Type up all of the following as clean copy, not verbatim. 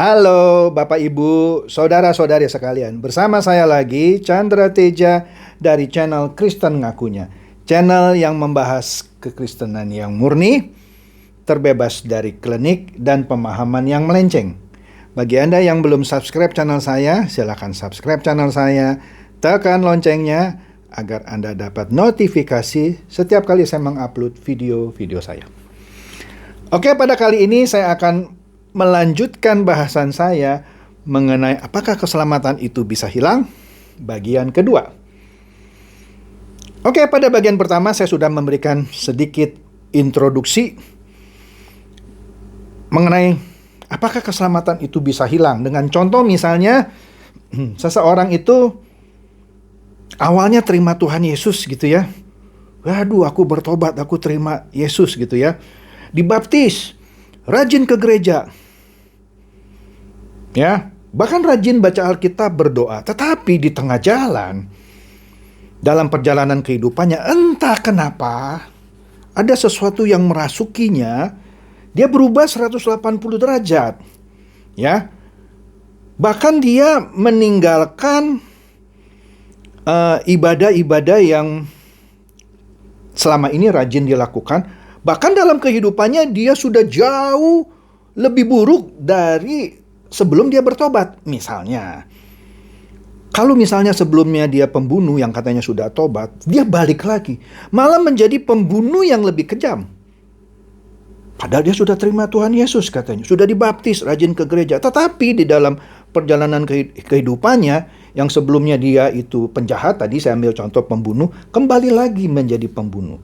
Halo Bapak Ibu, saudara-saudari sekalian. Bersama saya lagi Chandra Teja dari channel Kristen Ngakunya. Channel yang membahas kekristenan yang murni, terbebas dari klinik dan pemahaman yang melenceng. Bagi Anda yang belum subscribe channel saya, silakan subscribe channel saya, tekan loncengnya agar Anda dapat notifikasi setiap kali saya mengupload video-video saya. Oke, pada kali ini saya akan melanjutkan bahasan saya mengenai apakah keselamatan itu bisa hilang, bagian kedua. Oke, pada bagian pertama saya sudah memberikan sedikit introduksi mengenai apakah keselamatan itu bisa hilang. Dengan contoh misalnya, seseorang itu awalnya terima Tuhan Yesus gitu ya. Waduh, aku bertobat, aku terima Yesus gitu ya. Dibaptis, rajin ke gereja, ya, bahkan rajin baca Alkitab, berdoa. Tetapi di tengah jalan, dalam perjalanan kehidupannya, entah kenapa ada sesuatu yang merasukinya. Dia berubah 180 derajat, ya. Bahkan dia meninggalkan ibadah-ibadah yang selama ini rajin dilakukan. Bahkan dalam kehidupannya dia sudah jauh lebih buruk dari sebelum dia bertobat. Misalnya, kalau misalnya sebelumnya dia pembunuh yang katanya sudah tobat, dia balik lagi, malah menjadi pembunuh yang lebih kejam. Padahal dia sudah terima Tuhan Yesus katanya, sudah dibaptis, rajin ke gereja. Tetapi di dalam perjalanan kehidupannya, yang sebelumnya dia itu penjahat, tadi saya ambil contoh pembunuh, kembali lagi menjadi pembunuh.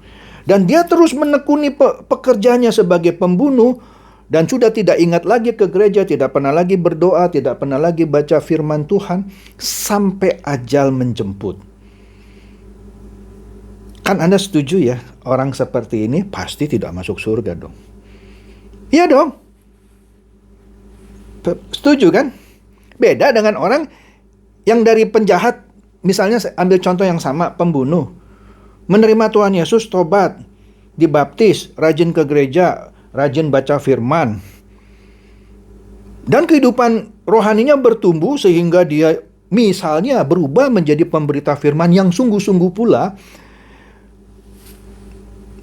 Dan dia terus menekuni pekerjaannya sebagai pembunuh, dan sudah tidak ingat lagi ke gereja, tidak pernah lagi berdoa, tidak pernah lagi baca firman Tuhan, sampai ajal menjemput. Kan Anda setuju ya, orang seperti ini pasti tidak masuk surga dong. Iya dong. Setuju kan? Beda dengan orang yang dari penjahat, misalnya ambil contoh yang sama, pembunuh. Menerima Tuhan Yesus, tobat, dibaptis, rajin ke gereja, rajin baca firman. Dan kehidupan rohaninya bertumbuh sehingga dia misalnya berubah menjadi pemberita firman yang sungguh-sungguh pula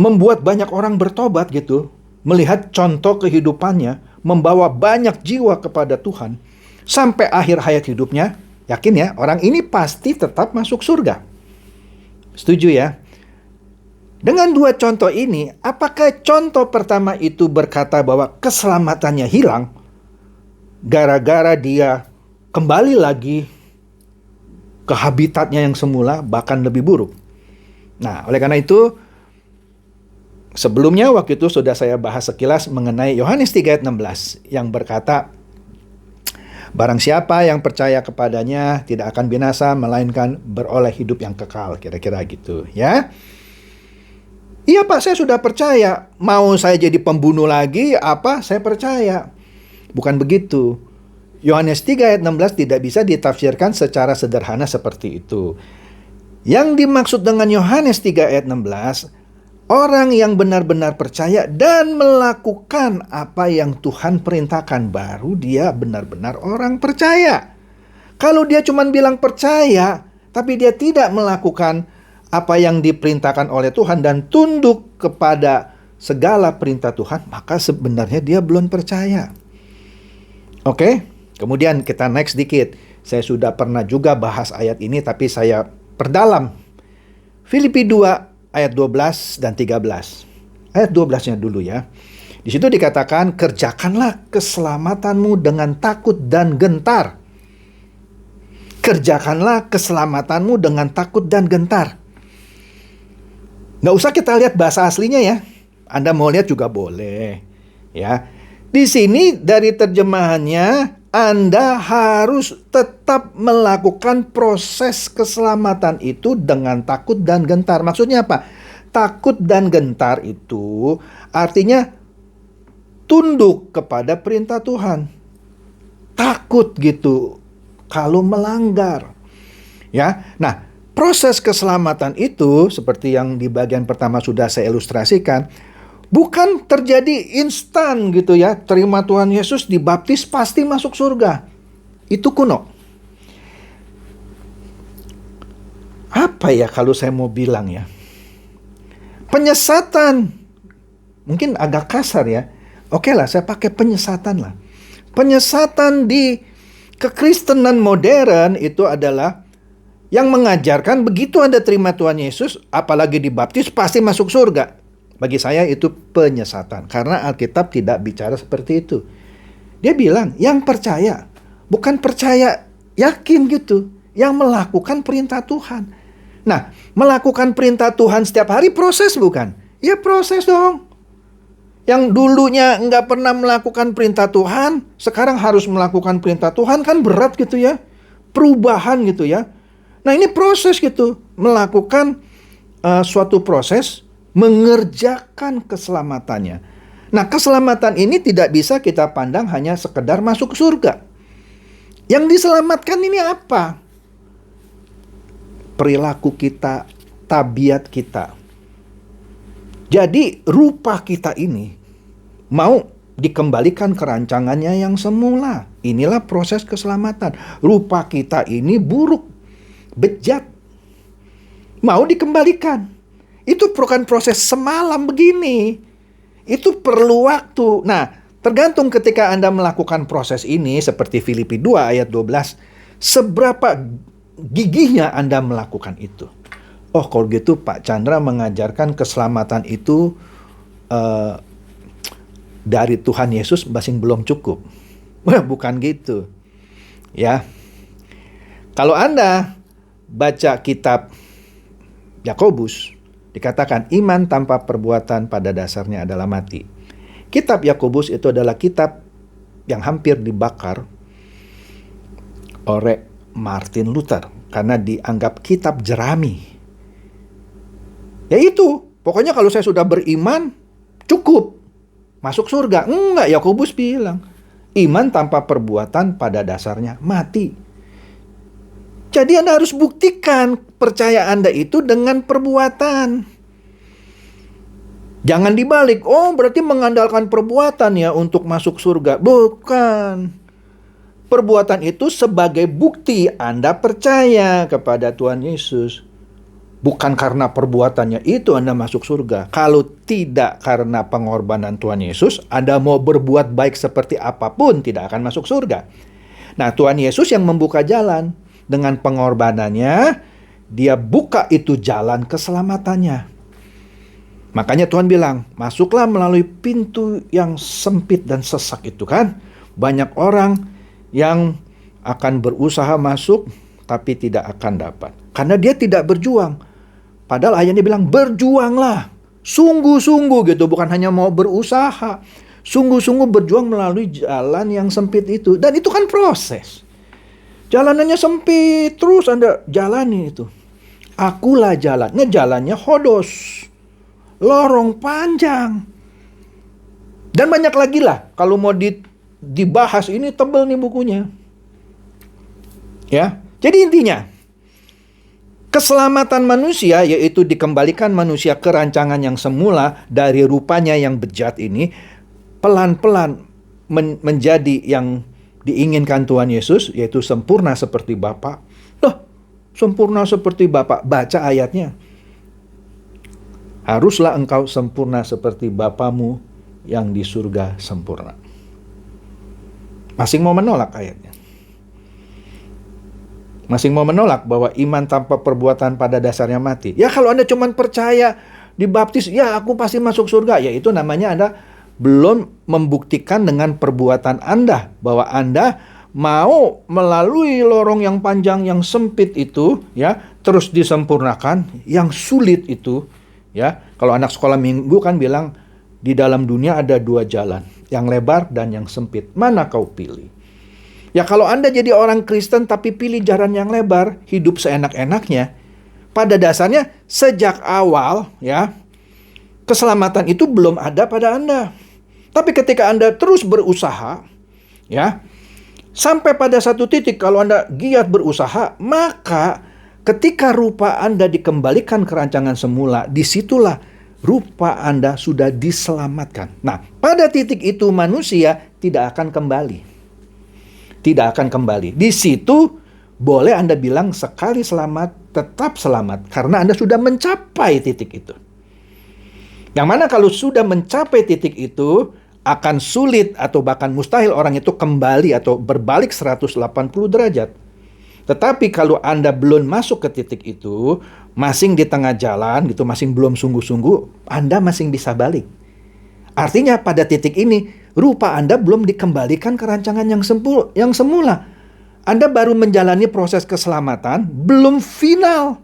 membuat banyak orang bertobat gitu. Melihat contoh kehidupannya, membawa banyak jiwa kepada Tuhan. Sampai akhir hayat hidupnya, yakin ya, orang ini pasti tetap masuk surga. Setuju ya? Dengan dua contoh ini, apakah contoh pertama itu berkata bahwa keselamatannya hilang gara-gara dia kembali lagi ke habitatnya yang semula, bahkan lebih buruk? Nah, oleh karena itu, sebelumnya waktu itu sudah saya bahas sekilas mengenai Yohanes 3 ayat 16 yang berkata, barang siapa yang percaya kepadanya tidak akan binasa, melainkan beroleh hidup yang kekal, kira-kira gitu ya. Iya Pak, saya sudah percaya. Mau saya jadi pembunuh lagi, apa? Saya percaya. Bukan begitu. Yohanes 3 ayat 16 tidak bisa ditafsirkan secara sederhana seperti itu. Yang dimaksud dengan Yohanes 3 ayat 16, orang yang benar-benar percaya dan melakukan apa yang Tuhan perintahkan, baru dia benar-benar orang percaya. Kalau dia cuma bilang percaya, tapi dia tidak melakukan apa yang diperintahkan oleh Tuhan dan tunduk kepada segala perintah Tuhan, maka sebenarnya dia belum percaya. Oke, kemudian kita next dikit. Saya sudah pernah juga bahas ayat ini, tapi saya perdalam. Filipi 2 ayat 12 dan 13. Ayat 12-nya dulu ya. Di situ dikatakan, kerjakanlah keselamatanmu dengan takut dan gentar. Kerjakanlah keselamatanmu dengan takut dan gentar. Nggak usah kita lihat bahasa aslinya ya. Anda mau lihat juga boleh. Ya. Di sini dari terjemahannya, Anda harus tetap melakukan proses keselamatan itu dengan takut dan gentar. Maksudnya apa? Takut dan gentar itu artinya tunduk kepada perintah Tuhan. Takut gitu kalau melanggar. Ya. Nah, proses keselamatan itu, seperti yang di bagian pertama sudah saya ilustrasikan, Bukan terjadi instan gitu ya. Terima Tuhan Yesus, dibaptis, pasti masuk surga. Itu kuno. Apa ya kalau saya mau bilang ya? Penyesatan. Mungkin agak kasar ya. Oke lah, saya pakai penyesatan lah. Penyesatan di kekristenan modern itu adalah yang mengajarkan begitu Anda terima Tuhan Yesus, apalagi dibaptis, pasti masuk surga. Bagi saya itu penyesatan. Karena Alkitab tidak bicara seperti itu. Dia bilang, yang percaya. Bukan percaya yakin gitu. Yang melakukan perintah Tuhan. Nah, melakukan perintah Tuhan setiap hari proses bukan? Ya proses dong. Yang dulunya nggak pernah melakukan perintah Tuhan, sekarang harus melakukan perintah Tuhan, kan berat gitu ya. Perubahan gitu ya. Nah ini proses gitu. Melakukan suatu proses, mengerjakan keselamatannya. Nah keselamatan ini tidak bisa kita pandang hanya sekedar masuk surga. Yang diselamatkan ini apa? Perilaku kita, tabiat kita. Jadi rupa kita ini mau dikembalikan ke rancangannya yang semula. Inilah proses keselamatan. Rupa kita ini buruk, bejat, mau dikembalikan. Itu bukan proses semalam begini. Itu perlu waktu. Nah, tergantung ketika Anda melakukan proses ini, seperti Filipi 2 ayat 12, seberapa gigihnya Anda melakukan itu. Oh, kalau gitu Pak Chandra mengajarkan keselamatan itu dari Tuhan Yesus masih belum cukup. Bukan gitu. Ya. Kalau Anda baca kitab Yakobus, dikatakan iman tanpa perbuatan pada dasarnya adalah mati. Kitab Yakobus itu adalah kitab yang hampir dibakar oleh Martin Luther karena dianggap kitab jerami. Ya itu, pokoknya kalau saya sudah beriman, cukup masuk surga. Enggak, Yakobus bilang, iman tanpa perbuatan pada dasarnya mati. Jadi Anda harus buktikan percaya Anda itu dengan perbuatan. Jangan dibalik, oh berarti mengandalkan perbuatan ya untuk masuk surga. Bukan. Perbuatan itu sebagai bukti Anda percaya kepada Tuhan Yesus. Bukan karena perbuatannya itu Anda masuk surga. Kalau tidak karena pengorbanan Tuhan Yesus, Anda mau berbuat baik seperti apapun tidak akan masuk surga. Nah, Tuhan Yesus yang membuka jalan. Dengan pengorbanannya, dia buka itu jalan keselamatannya. Makanya Tuhan bilang, masuklah melalui pintu yang sempit dan sesak itu kan. Banyak orang yang akan berusaha masuk, tapi tidak akan dapat. Karena dia tidak berjuang. Padahal ayatnya bilang berjuanglah. Sungguh-sungguh gitu. Bukan hanya mau berusaha. Sungguh-sungguh berjuang melalui jalan yang sempit itu. Dan itu kan proses. Jalanannya sempit. Terus Anda jalani itu. Akulah jalannya. Jalannya hodos. Lorong panjang. Dan banyak lagi lah. Kalau mau dibahas ini tebel nih bukunya. Ya. Jadi intinya. Keselamatan manusia yaitu dikembalikan manusia ke rancangan yang semula dari rupanya yang bejat ini pelan-pelan menjadi yang diinginkan Tuhan Yesus yaitu sempurna seperti Bapa. Sempurna seperti Bapa, baca ayatnya. Haruslah engkau sempurna seperti Bapamu yang di surga sempurna. Masih mau menolak ayatnya. Masih mau menolak bahwa iman tanpa perbuatan pada dasarnya mati. Ya kalau Anda cuma percaya dibaptis, ya aku pasti masuk surga. Ya itu namanya Anda belum membuktikan dengan perbuatan Anda. Bahwa Anda mau melalui lorong yang panjang, yang sempit itu, ya terus disempurnakan. Yang sulit itu, ya kalau anak sekolah minggu kan bilang, di dalam dunia ada dua jalan. Yang lebar dan yang sempit. Mana kau pilih? Ya kalau Anda jadi orang Kristen tapi pilih jalan yang lebar, hidup seenak-enaknya, pada dasarnya sejak awal ya, keselamatan itu belum ada pada Anda. Tapi ketika Anda terus berusaha, ya, sampai pada satu titik kalau Anda giat berusaha, maka ketika rupa Anda dikembalikan ke rancangan semula, disitulah rupa Anda sudah diselamatkan. Nah, pada titik itu manusia tidak akan kembali. Tidak akan kembali. Di situ boleh Anda bilang sekali selamat, tetap selamat. Karena Anda sudah mencapai titik itu. Yang mana kalau sudah mencapai titik itu, akan sulit atau bahkan mustahil orang itu kembali atau berbalik 180 derajat. Tetapi kalau Anda belum masuk ke titik itu, masing di tengah jalan gitu, masing belum sungguh-sungguh, Anda masing bisa balik. Artinya pada titik ini, rupa Anda belum dikembalikan ke rancangan yang semula. Anda baru menjalani proses keselamatan, belum final.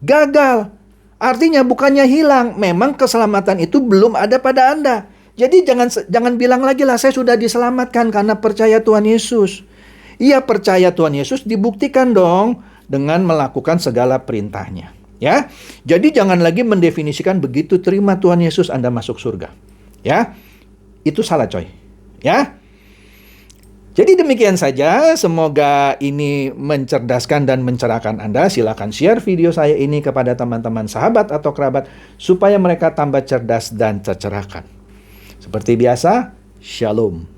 Gagal. Artinya bukannya hilang, memang keselamatan itu belum ada pada Anda. Jadi jangan bilang lagi lah, saya sudah diselamatkan karena percaya Tuhan Yesus. Iya, percaya Tuhan Yesus dibuktikan dong dengan melakukan segala perintahnya. Ya, jadi jangan lagi mendefinisikan begitu terima Tuhan Yesus Anda masuk surga. Ya, itu salah coy. Ya, jadi demikian saja. Semoga ini mencerdaskan dan mencerahkan Anda. Silakan share video saya ini kepada teman-teman sahabat atau kerabat supaya mereka tambah cerdas dan tercerahkan. Seperti biasa, Shalom.